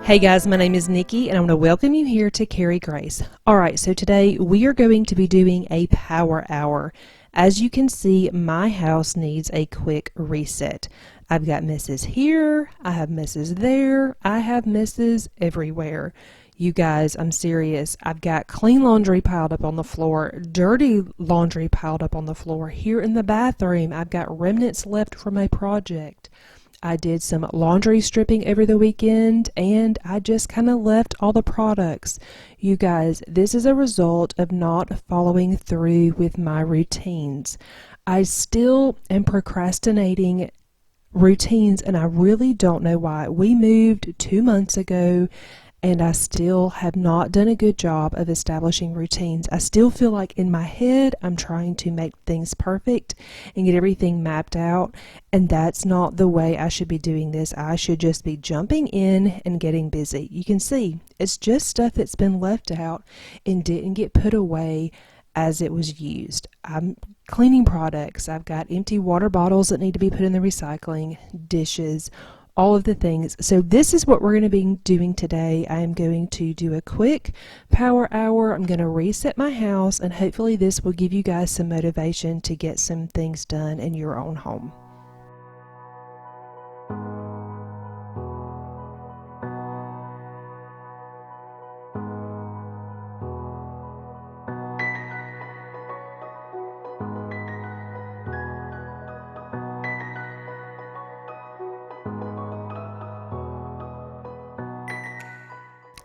Hey guys, my name is Nikki and I want to welcome you here to Carry Grace. Alright, so today we are going to be doing a power hour. As you can see, my house needs a quick reset. I've got messes here, I have messes there, I have messes everywhere. You guys, I'm serious. I've got clean laundry piled up on the floor, dirty laundry piled up on the floor. Here in the bathroom, I've got remnants left from a project. I did some laundry stripping over the weekend and I just kind of left all the products. You guys, this is a result of not following through with my routines. I still am procrastinating routines and I really don't know why. We moved 2 months ago and I still have not done a good job of establishing routines. I still feel like in my head I'm trying to make things perfect and get everything mapped out, and that's not the way I should be doing this. I should just be jumping in and getting busy. You can see it's just stuff that's been left out and didn't get put away as it was used. I'm cleaning products. I've got empty water bottles that need to be put in the recycling, dishes, all of the things. So this is what we're going to be doing today. I am going to do a quick power hour. I'm going to reset my house and hopefully this will give you guys some motivation to get some things done in your own home.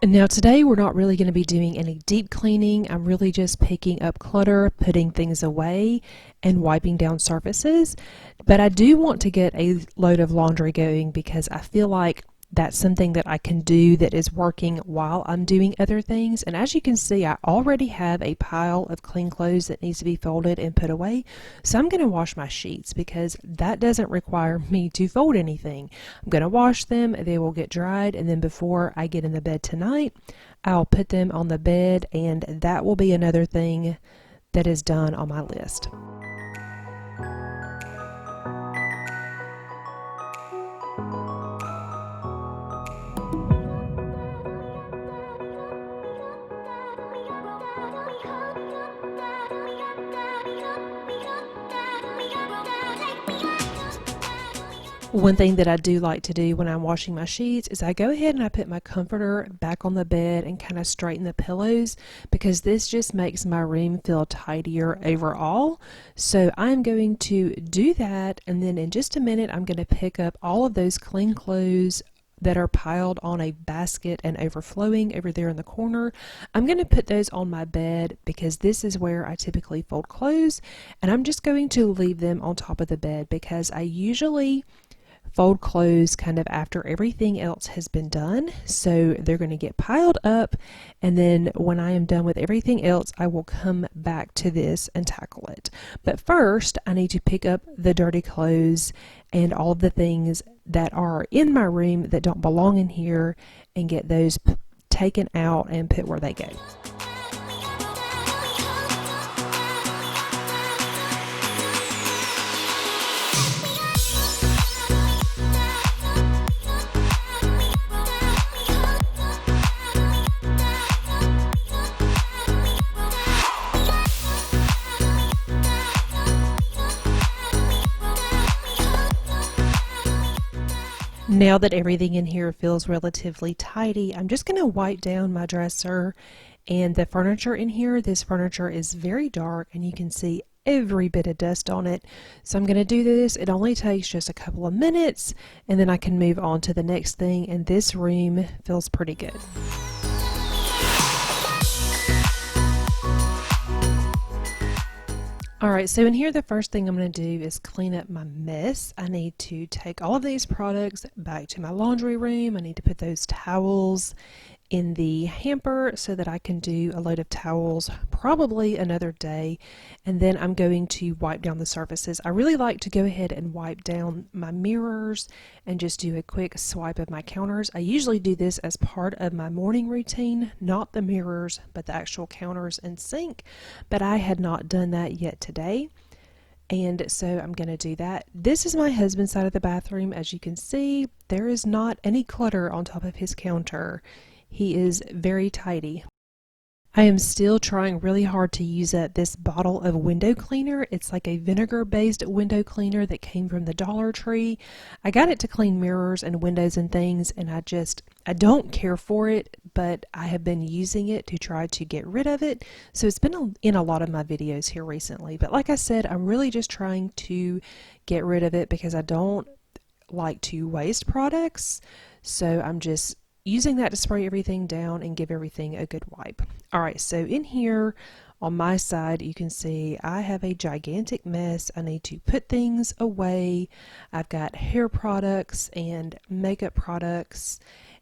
Now today we're not really going to be doing any deep cleaning. I'm really just picking up clutter, putting things away, and wiping down surfaces. But I do want to get a load of laundry going because I feel like that's something that I can do that is working while I'm doing other things. And as you can see, I already have a pile of clean clothes that needs to be folded and put away. So I'm going to wash my sheets because that doesn't require me to fold anything. I'm going to wash them, they will get dried, and then before I get in the bed tonight, I'll put them on the bed, and that will be another thing that is done on my list. One thing that I do like to do when I'm washing my sheets is I go ahead and I put my comforter back on the bed and kind of straighten the pillows because this just makes my room feel tidier overall. So I'm going to do that, and then in just a minute I'm going to pick up all of those clean clothes that are piled on a basket and overflowing over there in the corner. I'm going to put those on my bed because this is where I typically fold clothes, and I'm just going to leave them on top of the bed because I usually fold clothes kind of after everything else has been done. So they're going to get piled up, and then when I am done with everything else, I will come back to this and tackle it. But first, I need to pick up the dirty clothes and all of the things that are in my room that don't belong in here and get those taken out and put where they go. Now that everything in here feels relatively tidy, I'm just going to wipe down my dresser and the furniture in here. This furniture is very dark and you can see every bit of dust on it. So I'm going to do this. It only takes just a couple of minutes and then I can move on to the next thing, and this room feels pretty good. Alright, so in here the first thing I'm going to do is clean up my mess. I need to take all of these products back to my laundry room. I need to put those towels in the hamper so that I can do a load of towels probably another day, and then I'm going to wipe down the surfaces. I really like to go ahead and wipe down my mirrors and just do a quick swipe of my counters. I usually do this as part of my morning routine, not the mirrors but the actual counters and sink, but I had not done that yet today. And so I'm going to do that. This is my husband's side of the bathroom. As you can see, there is not any clutter on top of his counter. He is very tidy. I am still trying really hard to use up this bottle of window cleaner. It's like a vinegar-based window cleaner that came from the Dollar Tree. I got it to clean mirrors and windows and things, and I don't care for it, but I have been using it to try to get rid of it. So it's been in a lot of my videos here recently. But like I said, I'm really just trying to get rid of it because I don't like to waste products. So I'm just using that to spray everything down and give everything a good wipe. All right, so in here on my side, you can see I have a gigantic mess. I need to put things away. I've got hair products and makeup products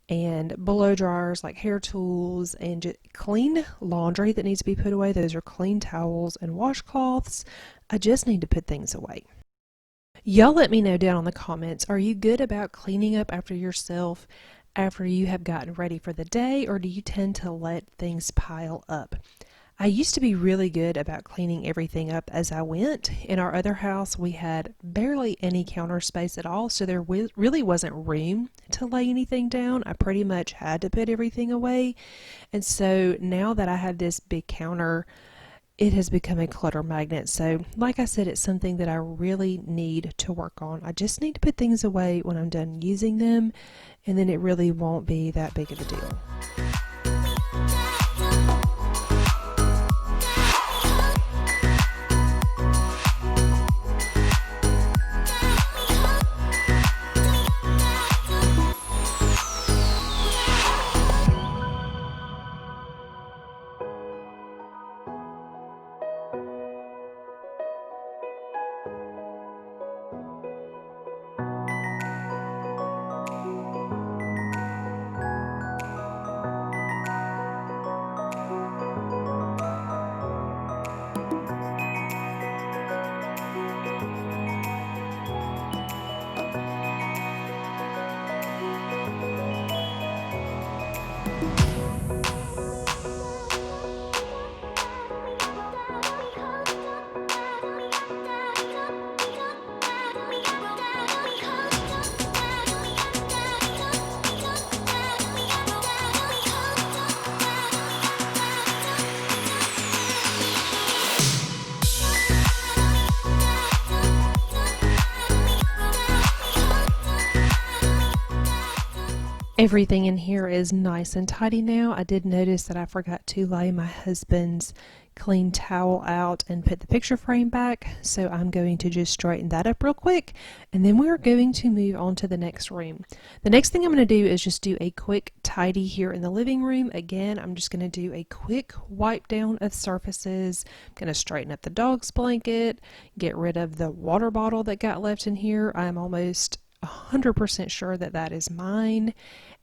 and blow dryers like hair tools and just clean laundry that needs to be put away. Those are clean towels and washcloths. I just need to put things away. Y'all let me know down in the comments, are you good about cleaning up after yourself after you have gotten ready for the day, or do you tend to let things pile up? I used to be really good about cleaning everything up as I went. In our other house, we had barely any counter space at all, so there really wasn't room to lay anything down. I pretty much had to put everything away. And so now that I have this big counter, it has become a clutter magnet. So like I said, it's something that I really need to work on. I just need to put things away when I'm done using them, and then it really won't be that big of a deal. Everything in here is nice and tidy now. I did notice that I forgot to lay my husband's clean towel out and put the picture frame back, so I'm going to just straighten that up real quick, and then we're going to move on to the next room. The next thing I'm going to do is just do a quick tidy here in the living room. Again, I'm just going to do a quick wipe down of surfaces. I'm going to straighten up the dog's blanket, get rid of the water bottle that got left in here. I'm almost 100% sure that that is mine.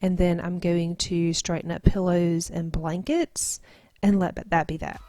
And then I'm going to straighten up pillows and blankets and let that be that.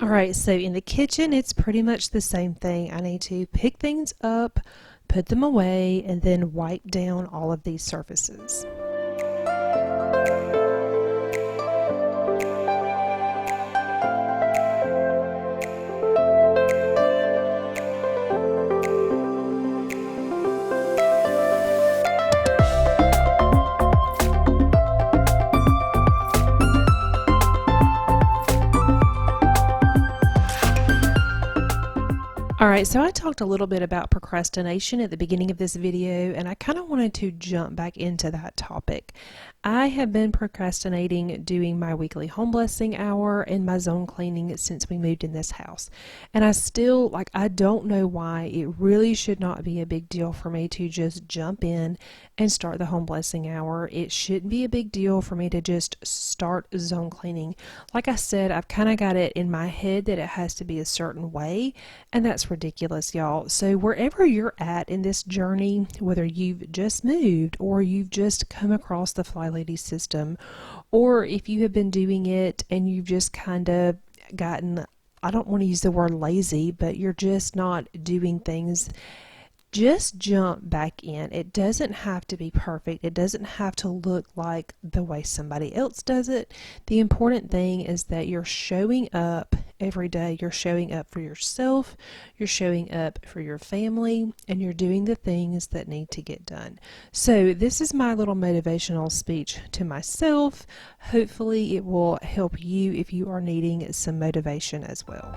Alright, so in the kitchen, it's pretty much the same thing. I need to pick things up, put them away, and then wipe down all of these surfaces. Alright, so I talked a little bit about procrastination at the beginning of this video, and I kind of wanted to jump back into that topic. I have been procrastinating doing my weekly home blessing hour and my zone cleaning since we moved in this house. And I don't know why. It really should not be a big deal for me to just jump in and start the home blessing hour. It shouldn't be a big deal for me to just start zone cleaning. Like I said, I've kind of got it in my head that it has to be a certain way, and that's ridiculous, y'all. So wherever you're at in this journey, whether you've just moved or you've just come across the Flylady system, or if you have been doing it and you've just kind of gotten, I don't want to use the word lazy, but you're just not doing things, just jump back in. It doesn't have to be perfect. It doesn't have to look like the way somebody else does it. The important thing is that you're showing up every day. You're showing up for yourself, you're showing up for your family, and you're doing the things that need to get done. So this is my little motivational speech to myself. Hopefully it will help you if you are needing some motivation as well.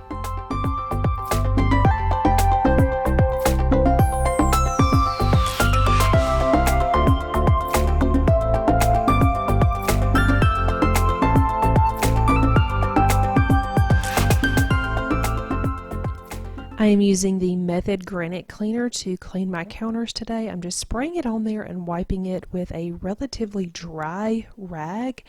I am using the Method Granite Cleaner to clean my counters today. I'm just spraying it on there and wiping it with a relatively dry rag.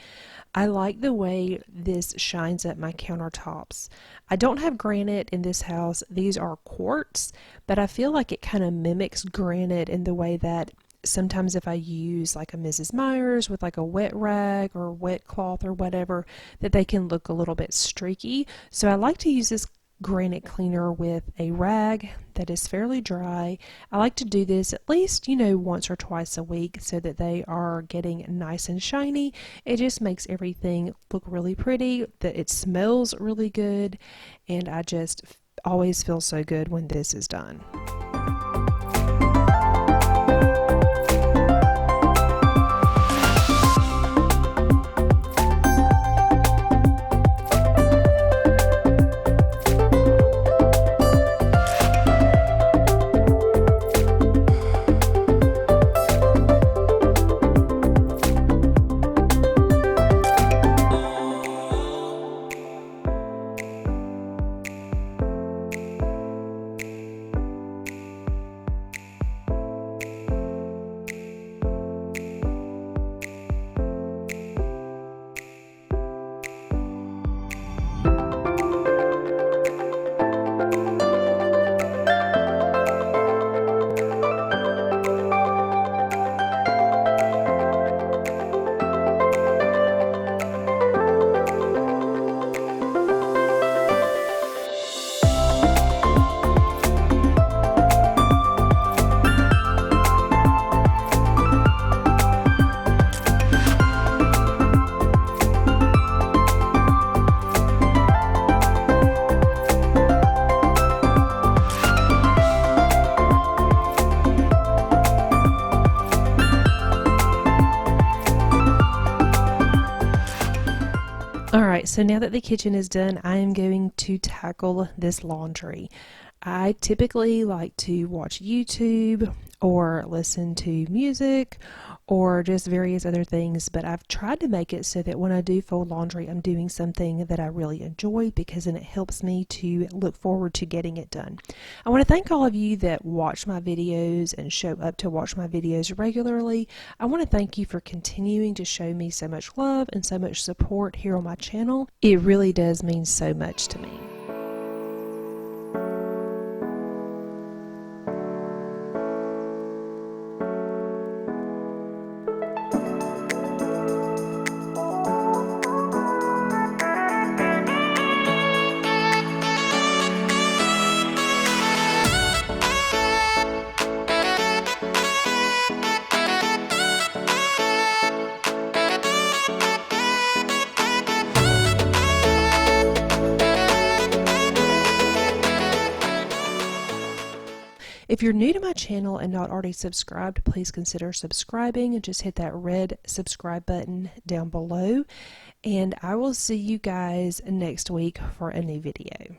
I like the way this shines up my countertops. I don't have granite in this house. These are quartz, but I feel like it kind of mimics granite in the way that sometimes if I use like a Mrs. Meyer's with like a wet rag or wet cloth or whatever, that they can look a little bit streaky. So I like to use this granite cleaner with a rag that is fairly dry. I like to do this at least, once or twice a week so that they are getting nice and shiny. It just makes everything look really pretty, that it smells really good, and I just always feel so good when this is done. Alright, so now that the kitchen is done, I am going to tackle this laundry. I typically like to watch YouTube or listen to music or just various other things, but I've tried to make it so that when I do fold laundry, I'm doing something that I really enjoy, because then it helps me to look forward to getting it done. I want to thank all of you that watch my videos and show up to watch my videos regularly. I want to thank you for continuing to show me so much love and so much support here on my channel. It really does mean so much to me. If you're new to my channel and not already subscribed, please consider subscribing and just hit that red subscribe button down below. And I will see you guys next week for a new video.